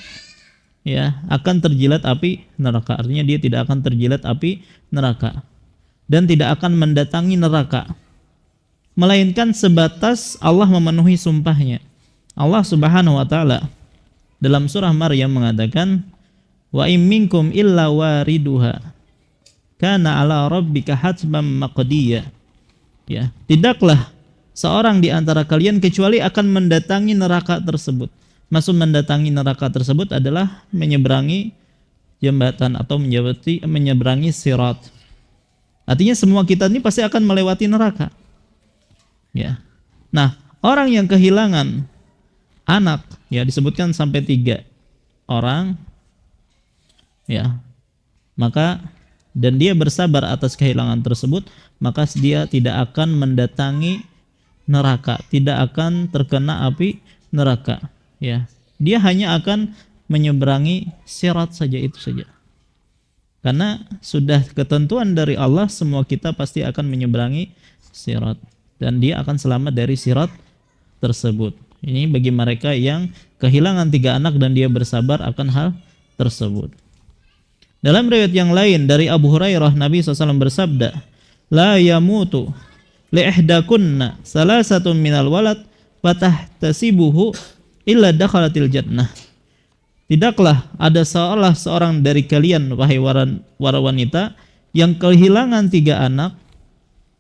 ya akan terjilat api neraka. Artinya dia tidak akan terjilat api neraka dan tidak akan mendatangi neraka, melainkan sebatas Allah memenuhi sumpahnya. Allah Subhanahu wa taala dalam surah Maryam mengatakan, wa im minkum illa wariduha kana ala rabbika hatman maqdiyya. Ya, tidaklah seorang di antara kalian kecuali akan mendatangi neraka tersebut. Maksud mendatangi neraka tersebut adalah menyeberangi jembatan atau menyeberangi sirat. Artinya semua kita ini pasti akan melewati neraka. Ya. Nah, orang yang kehilangan anak, ya disebutkan sampai 3 orang, ya, maka dan dia bersabar atas kehilangan tersebut, maka dia tidak akan mendatangi neraka, tidak akan terkena api neraka. Ya, dia hanya akan menyeberangi sirat saja, itu saja. Karena sudah ketentuan dari Allah, semua kita pasti akan menyeberangi sirat dan dia akan selamat dari sirat tersebut. Ini bagi mereka yang kehilangan 3 anak dan dia bersabar akan hal tersebut. Dalam riwayat yang lain dari Abu Hurairah, Nabi SAW bersabda, la yamutu li ihdakunna salasatun minal walad fatahtasibuhu illa dakhalatil jannah. Tidaklah ada salah seorang dari kalian, wahai para wanita, yang kehilangan 3 anak,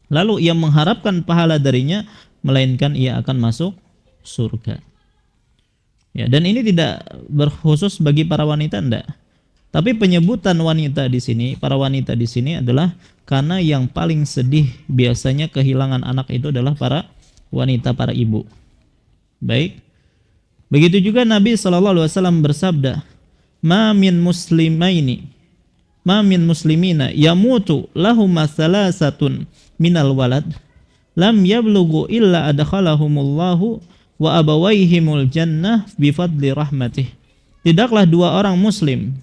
lalu ia mengharapkan pahala darinya, melainkan ia akan masuk surga. Ya, dan ini tidak berkhusus bagi para wanita, enggak. Tapi penyebutan wanita di sini, para wanita di sini adalah karena yang paling sedih biasanya kehilangan anak itu adalah para wanita, para ibu. Baik. Begitu juga Nabi SAW bersabda, ma min muslimina yamutu lahuma salasatun minal walad lam yablughu illa adkhalahumullahu wa abawaihimul jannah bifadli rahmatih. Tidaklah 2 orang muslim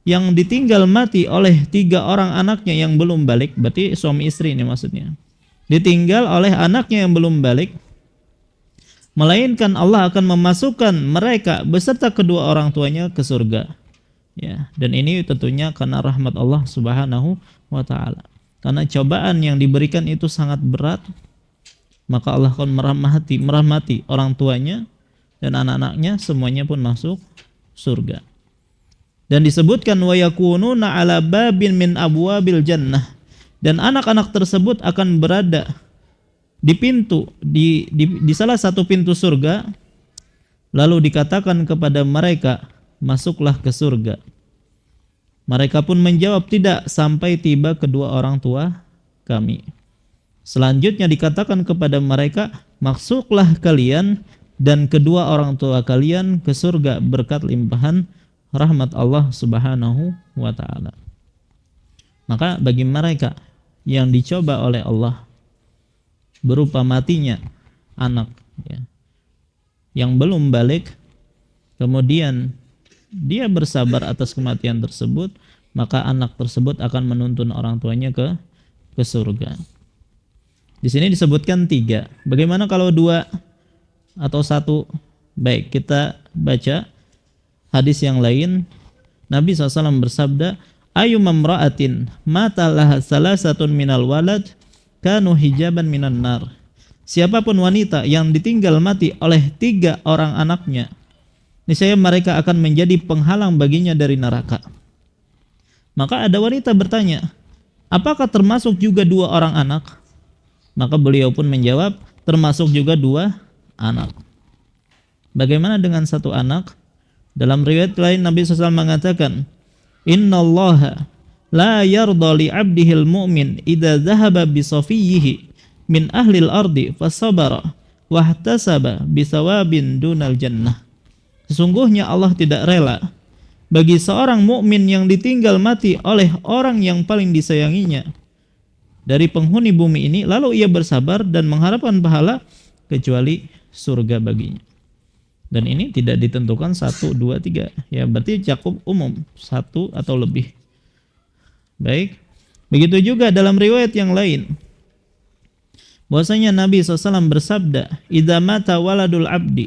yang ditinggal mati oleh 3 orang anaknya yang belum balik, berarti suami istri ini maksudnya, ditinggal oleh anaknya yang belum balik, melainkan Allah akan memasukkan mereka beserta kedua orang tuanya ke surga. Ya, dan ini tentunya karena rahmat Allah Subhanahu wa taala. Karena cobaan yang diberikan itu sangat berat, maka Allah akan merahmati orang tuanya dan anak-anaknya, semuanya pun masuk surga. Dan disebutkan wa yakununa ala babin min abwabil jannah, dan anak-anak tersebut akan berada di pintu di salah satu pintu surga, lalu dikatakan kepada mereka, masuklah ke surga. Mereka pun menjawab, tidak, sampai tiba kedua orang tua kami. Selanjutnya dikatakan kepada mereka, masuklah kalian dan kedua orang tua kalian ke surga berkat limpahan rahmat Allah Subhanahu wa taala. Maka bagi mereka yang dicoba oleh Allah berupa matinya anak, ya, yang belum balik, kemudian dia bersabar atas kematian tersebut, maka anak tersebut akan menuntun orang tuanya ke surga. Di sini disebutkan 3. Bagaimana kalau 2 atau 1? Baik, kita baca hadis yang lain. Nabi SAW bersabda, ayu mamra'atin mata laha salasatun minal walad kanu hijaban minan nar. Siapapun wanita yang ditinggal mati oleh 3 orang anaknya, niscaya mereka akan menjadi penghalang baginya dari neraka. Maka ada wanita bertanya, apakah termasuk juga 2 orang anak? Maka beliau pun menjawab, termasuk juga 2 anak. Bagaimana dengan 1 anak? Dalam riwayat lain Nabi SAW mengatakan, innallaha la yarda li 'abdihil mu'min idza dhahaba bi safiyhi min ahlil ardi fasabara wahtasaba bisawabin dunal jannah. Sesungguhnya Allah tidak rela bagi seorang mukmin yang ditinggal mati oleh orang yang paling disayanginya dari penghuni bumi ini, lalu ia bersabar dan mengharapkan pahala, kecuali surga baginya. Dan ini tidak ditentukan 1, 2, 3, ya, berarti cakup umum 1 atau lebih. Baik, begitu juga dalam riwayat yang lain, bahwasanya Nabi SAW bersabda, idza mata waladul abdi,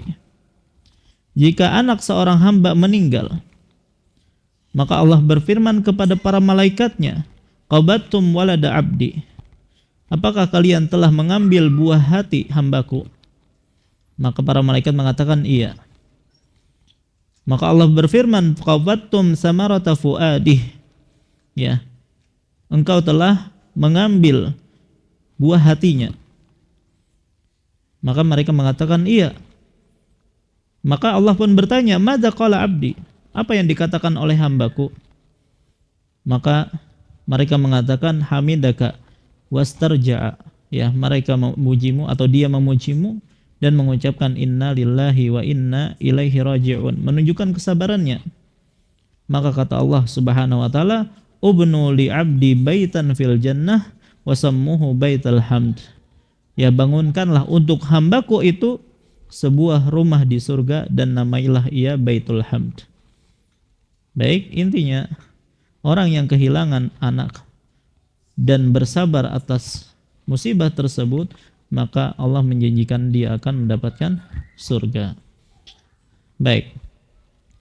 jika anak seorang hamba meninggal, maka Allah berfirman kepada para malaikatnya, qabattum walada abdi, apakah kalian telah mengambil buah hati hambaku? Maka para malaikat mengatakan iya. Maka Allah berfirman, qabattum samarata fuadih, ya, engkau telah mengambil buah hatinya. Maka mereka mengatakan iya. Maka Allah pun bertanya, madza qala abdi, apa yang dikatakan oleh hambaku? Maka mereka mengatakan hamidaka wastarja'a, ya, mereka memujimu atau dia memujimu dan mengucapkan inna lillahi wa inna ilaihi raji'un, menunjukkan kesabarannya. Maka kata Allah Subhanahu wa taala, ubnu li 'abdi baitan fil jannah wa sammuhu baital hamd, ya, bangunkanlah untuk hambaku itu sebuah rumah di surga dan namailah ia Baitul Hamd. Baik, intinya orang yang kehilangan anak dan bersabar atas musibah tersebut, maka Allah menjanjikan dia akan mendapatkan surga. Baik.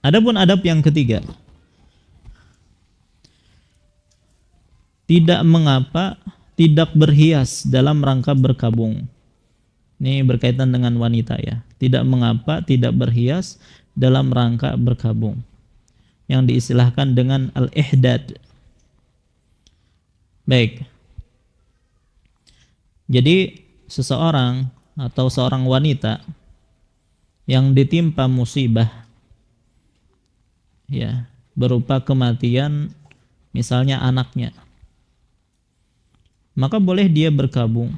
Adapun adab yang ketiga, tidak mengapa tidak berhias dalam rangka berkabung. Ini berkaitan dengan wanita ya. Tidak mengapa tidak berhias dalam rangka berkabung, yang diistilahkan dengan al-ihdad. Baik. Jadi seseorang atau seorang wanita yang ditimpa musibah ya, berupa kematian misalnya anaknya, maka boleh dia berkabung.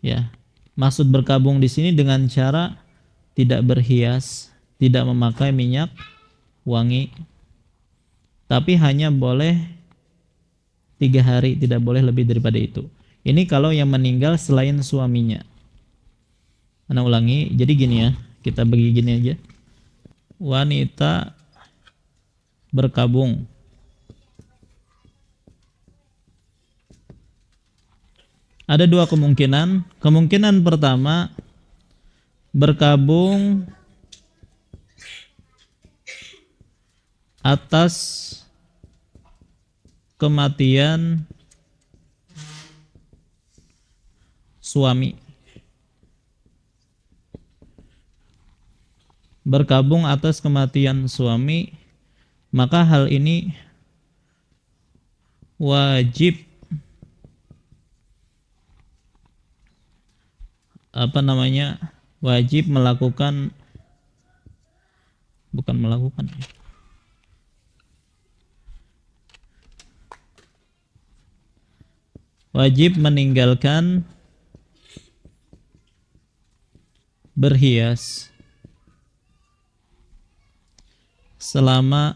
Ya. Maksud berkabung di sini dengan cara tidak berhias, tidak memakai minyak wangi, tapi hanya boleh 3 hari, tidak boleh lebih daripada itu. Ini kalau yang meninggal selain suaminya. Ana ulangi, jadi gini ya, kita bagi gini aja. Wanita berkabung. Ada 2 kemungkinan. Kemungkinan pertama, berkabung atas kematian suami. Berkabung atas kematian suami, maka hal ini wajib wajib melakukan, bukan melakukan, wajib meninggalkan berhias selama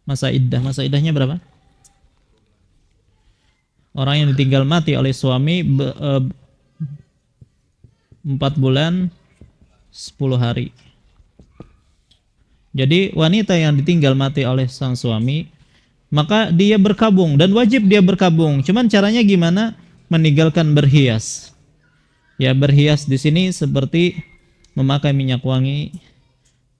masa iddah. Masa iddahnya berapa? Orang yang ditinggal mati oleh suami 4 bulan 10 hari. Jadi wanita yang ditinggal mati oleh sang suami, maka dia berkabung dan wajib dia berkabung. Cuman caranya gimana? Meninggalkan berhias. Ya, berhias di sini seperti memakai minyak wangi,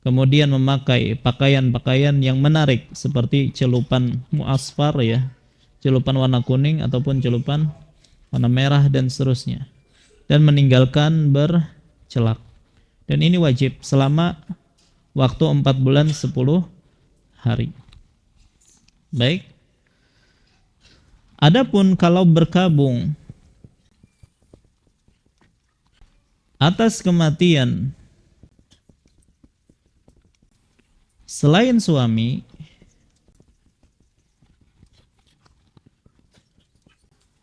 kemudian memakai pakaian-pakaian yang menarik seperti celupan muasfar ya, celupan warna kuning ataupun celupan warna merah dan seterusnya. Dan meninggalkan bercelak. Dan ini wajib selama waktu 4 bulan 10 hari. Baik. Adapun kalau berkabung atas kematian selain suami,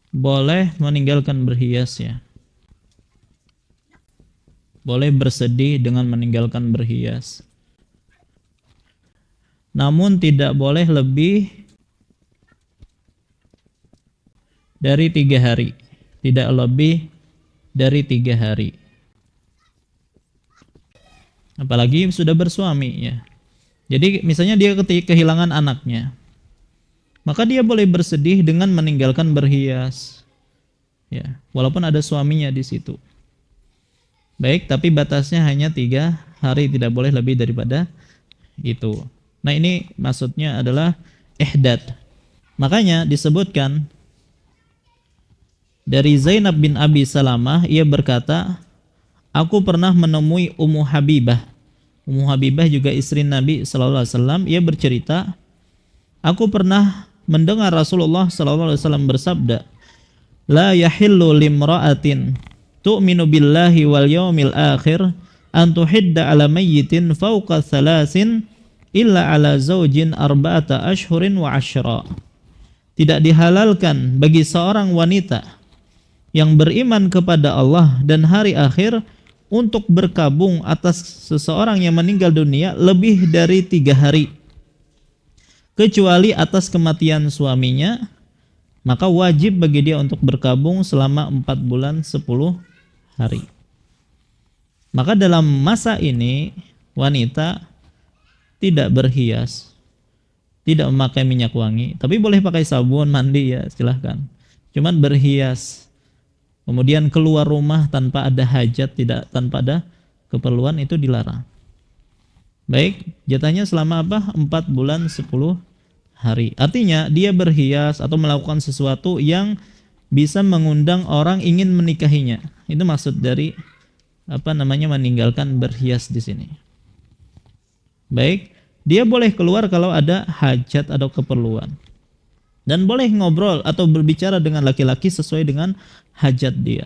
boleh meninggalkan berhias ya. Boleh bersedih dengan meninggalkan berhias. Namun tidak boleh lebih dari 3 hari. Tidak lebih dari 3 hari. Apalagi sudah bersuami ya. Jadi misalnya dia kehilangan anaknya, maka dia boleh bersedih dengan meninggalkan berhias. Ya, walaupun ada suaminya di situ. Baik, tapi batasnya hanya 3 hari, tidak boleh lebih daripada itu. Nah, ini maksudnya adalah ihdad. Makanya disebutkan dari Zainab bin Abi Salamah, ia berkata, aku pernah menemui Ummu Habibah. Ummu Habibah juga istri Nabi sallallahu alaihi wasallam. Ia bercerita, aku pernah mendengar Rasulullah sallallahu alaihi wasallam bersabda, la yahillu limra'atin tu'minu billahi wal yawmil akhir an tuhidda ala mayyitin fawqa 3 illa ala zawjin 4 ashhurin wa 10. Tidak dihalalkan bagi seorang wanita yang beriman kepada Allah dan hari akhir untuk berkabung atas seseorang yang meninggal dunia lebih dari 3 hari, kecuali atas kematian suaminya, maka wajib bagi dia untuk berkabung selama 4 bulan 10 hari. Maka dalam masa ini wanita tidak berhias, tidak memakai minyak wangi, tapi boleh pakai sabun mandi ya, silahkan. Cuman berhias, kemudian keluar rumah tanpa ada hajat, tanpa ada keperluan, itu dilarang. Baik, jatahnya selama apa? 4 bulan 10 hari. Artinya dia berhias atau melakukan sesuatu yang bisa mengundang orang ingin menikahinya. Itu maksud dari meninggalkan berhias di sini. Baik, dia boleh keluar kalau ada hajat atau keperluan. Dan boleh ngobrol atau berbicara dengan laki-laki sesuai dengan hajat dia.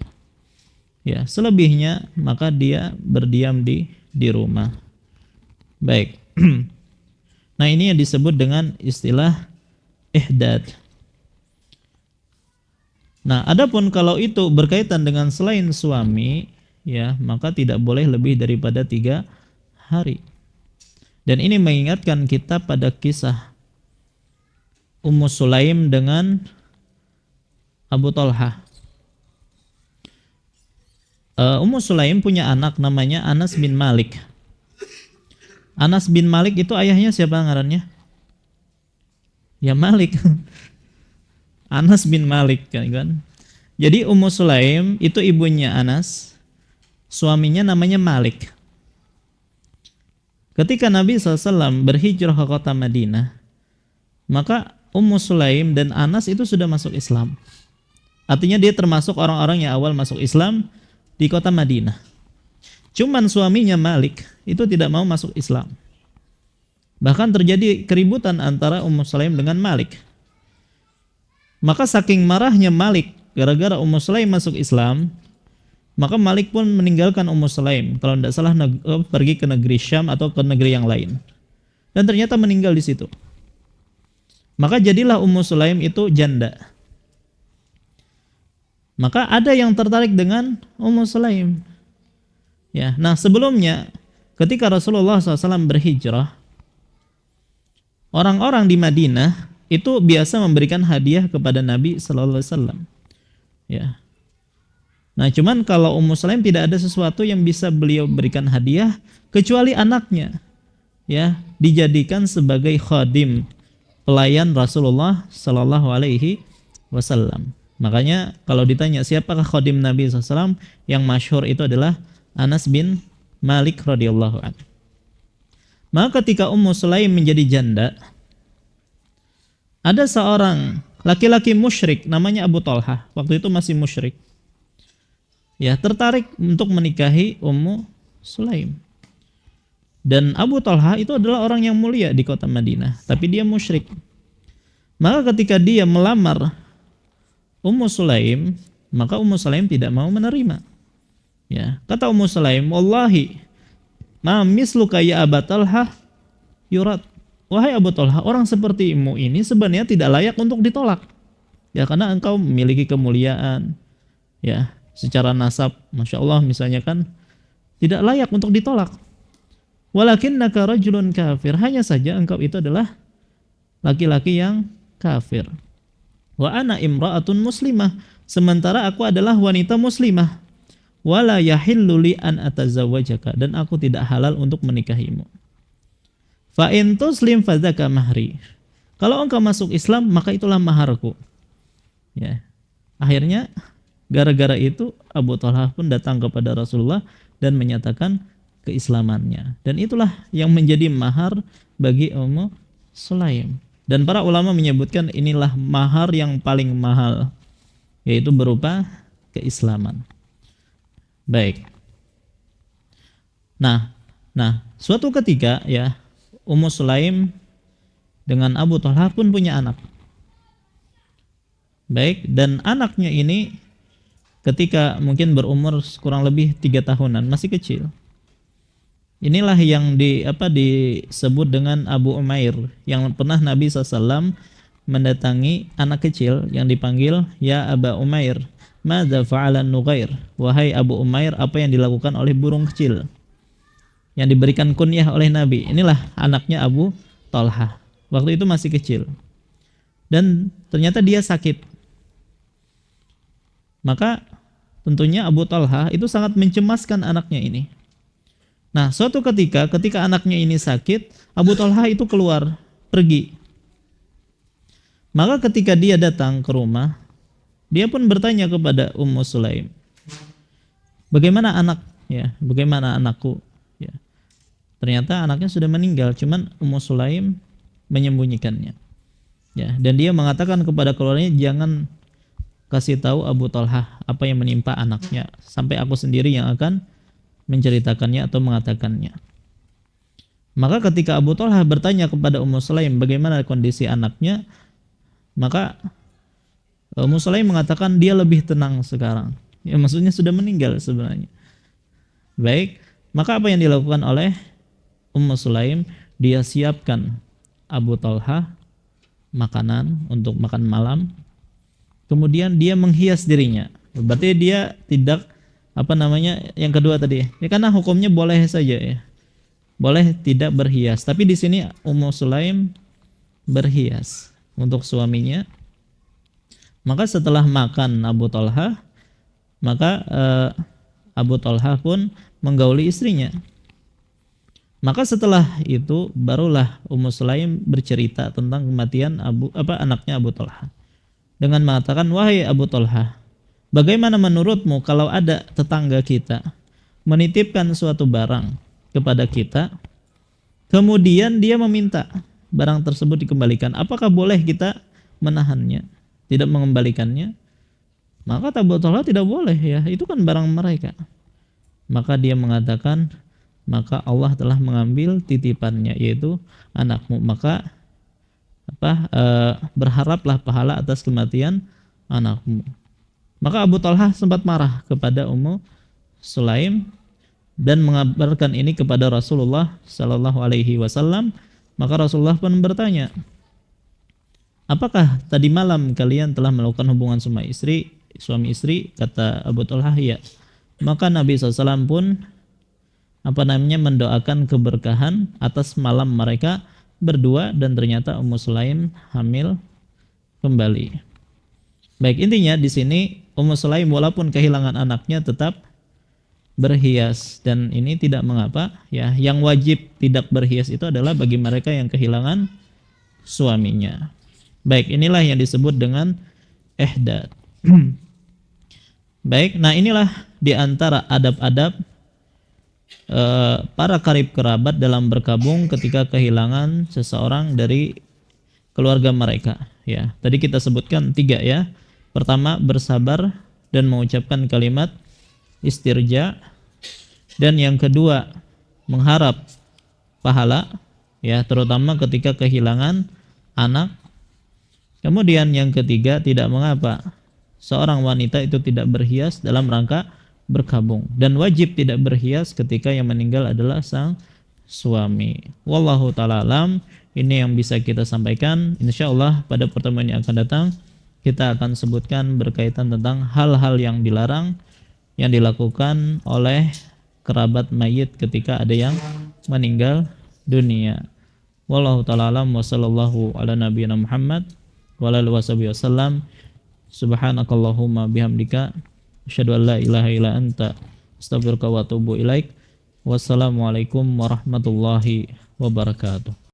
Ya, selebihnya maka dia berdiam di rumah. Baik. Nah, ini yang disebut dengan istilah ihdad. Nah, adapun kalau itu berkaitan dengan selain suami, ya, maka tidak boleh lebih daripada 3 hari. Dan ini mengingatkan kita pada kisah Ummu Sulaim dengan Abu Talha. Ummu Sulaim punya anak namanya Anas bin Malik. Anas bin Malik itu ayahnya siapa ngarannya? Ya Malik. Anas bin Malik kan. Jadi Ummu Sulaim itu ibunya Anas, suaminya namanya Malik. Ketika Nabi SAW berhijrah ke kota Madinah, maka Ummu Sulaim dan Anas itu sudah masuk Islam. Artinya dia termasuk orang-orang yang awal masuk Islam di kota Madinah. Cuman suaminya Malik itu tidak mau masuk Islam. Bahkan terjadi keributan antara Ummu Sulaim dengan Malik. Maka saking marahnya Malik gara-gara Ummu Sulaim masuk Islam, maka Malik pun meninggalkan Ummu Sulaim. Kalau tidak salah pergi ke negeri Syam atau ke negeri yang lain. Dan ternyata meninggal di situ. Maka jadilah Ummu Sulaim itu janda. Maka ada yang tertarik dengan Ummu Sulaim. Ya, nah sebelumnya ketika Rasulullah SAW berhijrah, orang-orang di Madinah itu biasa memberikan hadiah kepada Nabi SAW. Ya. Nah, cuman kalau Ummu Sulaim tidak ada sesuatu yang bisa beliau berikan hadiah kecuali anaknya. Ya, dijadikan sebagai khadim, pelayan Rasulullah SAW. Makanya kalau ditanya siapakah khadim Nabi SAW, yang masyhur itu adalah Anas bin Malik radhiyallahu anhu. Maka ketika Ummu Sulaim menjadi janda, ada seorang laki-laki musyrik namanya Abu Talha, waktu itu masih musyrik. Ya, tertarik untuk menikahi Ummu Sulaim. Dan Abu Talha itu adalah orang yang mulia di kota Madinah, tapi dia musyrik. Maka ketika dia melamar Ummu Sulaim, maka Ummu Sulaim tidak mau menerima. Ya, kata Ummu Sulaim, "Wallahi, ma misluka ya Abu Talha yurat." Wahai Abu Talha, orang sepertimu ini sebenarnya tidak layak untuk ditolak. Ya, karena engkau memiliki kemuliaan. Ya, secara nasab, Masya Allah misalnya kan, tidak layak untuk ditolak. Walakinnaka rajulun kafir. Hanya saja engkau itu adalah laki-laki yang kafir. Wa ana imra'atun muslimah. Sementara aku adalah wanita muslimah. Wala yahillu li an atazawwajaka. Dan aku tidak halal untuk menikahimu. Fa in tuslim fadzaka mahri. Kalau engkau masuk Islam, maka itulah maharku. Ya. Akhirnya gara-gara itu Abu Talha pun datang kepada Rasulullah dan menyatakan keislamannya. Dan itulah yang menjadi mahar bagi Ummu Sulaim. Dan para ulama menyebutkan inilah mahar yang paling mahal, yaitu berupa keislaman. Baik. Nah, suatu ketika ya Ummu Sulaim dengan Abu Talha pun punya anak. Baik, dan anaknya ini ketika mungkin berumur kurang lebih 3 tahunan, masih kecil. Inilah yang disebut dengan Abu Umair, yang pernah Nabi SAW mendatangi anak kecil yang dipanggil ya Aba Umair, madza fa'ala Nughair, wahai Abu Umair, apa yang dilakukan oleh burung kecil yang diberikan kunyah oleh Nabi. Inilah anaknya Abu Talha, waktu itu masih kecil, dan ternyata dia sakit. Maka tentunya Abu Talha itu sangat mencemaskan anaknya ini. Nah, suatu ketika anaknya ini sakit, Abu Talha itu keluar, pergi. Maka ketika dia datang ke rumah, dia pun bertanya kepada Ummu Sulaim, bagaimana anak? Ya, bagaimana anakku? Ya. Ternyata anaknya sudah meninggal, cuman Ummu Sulaim menyembunyikannya. Ya, dan dia mengatakan kepada keluarganya, jangan kasih tahu Abu Talhah apa yang menimpa anaknya, sampai aku sendiri yang akan menceritakannya atau mengatakannya. Maka ketika Abu Talhah bertanya kepada Ummu Sulaim bagaimana kondisi anaknya, maka Ummu Sulaim mengatakan dia lebih tenang sekarang. Ya, maksudnya sudah meninggal sebenarnya. Baik, maka apa yang dilakukan oleh Ummu Sulaim? Dia siapkan Abu Talhah makanan untuk makan malam. Kemudian dia menghias dirinya. Berarti dia tidak yang kedua tadi. Ya, karena hukumnya boleh saja ya. Boleh tidak berhias. Tapi di sini Ummu Sulaim berhias untuk suaminya. Maka setelah makan Abu Talhah, maka Abu Talhah pun menggauli istrinya. Maka setelah itu barulah Ummu Sulaim bercerita tentang kematian anaknya Abu Talhah dengan mengatakan, wahai Abu Talhah, bagaimana menurutmu kalau ada tetangga kita menitipkan suatu barang kepada kita, kemudian dia meminta barang tersebut dikembalikan, apakah boleh kita menahannya, tidak mengembalikannya? Maka Abu Talhah tidak boleh, ya itu kan barang mereka. Maka dia mengatakan, maka Allah telah mengambil titipannya, yaitu anakmu, maka berharaplah pahala atas kematian anakmu. Maka Abu Talhah sempat marah kepada Ummu Sulaim dan mengabarkan ini kepada Rasulullah Sallallahu Alaihi Wasallam. Maka Rasulullah pun bertanya, apakah tadi malam kalian telah melakukan hubungan suami istri? Kata Abu Talhah, ya. Maka Nabi SAW pun mendoakan keberkahan atas malam mereka berdua, dan ternyata Ummu Sulaim hamil kembali. Baik, intinya di sini Ummu Sulaim walaupun kehilangan anaknya tetap berhias, dan ini tidak mengapa ya. Yang wajib tidak berhias itu adalah bagi mereka yang kehilangan suaminya. Baik, inilah yang disebut dengan ihdad. Baik, nah inilah di antara adab-adab para karib kerabat dalam berkabung ketika kehilangan seseorang dari keluarga mereka. Ya, tadi kita sebutkan 3 ya. Pertama, bersabar dan mengucapkan kalimat istirja, dan yang kedua, mengharap pahala ya, terutama ketika kehilangan anak. Kemudian yang ketiga, tidak mengapa seorang wanita itu tidak berhias dalam rangka berkabung, dan wajib tidak berhias ketika yang meninggal adalah sang suami. Wallahu ta'ala alam. Ini yang bisa kita sampaikan. Insyaallah pada pertemuan yang akan datang kita akan sebutkan berkaitan tentang hal-hal yang dilarang yang dilakukan oleh kerabat mayit ketika ada yang meninggal dunia. Wallahu ta'ala alam wa sallallahu ala nabiyyina Muhammad wa ala alihi wasallam. Subhanakallahumma bihamdika asyhadu an la ilaha illa anta astaghfiruka wa atubu ilaik. Wassalamualaikum warahmatullahi wabarakatuh.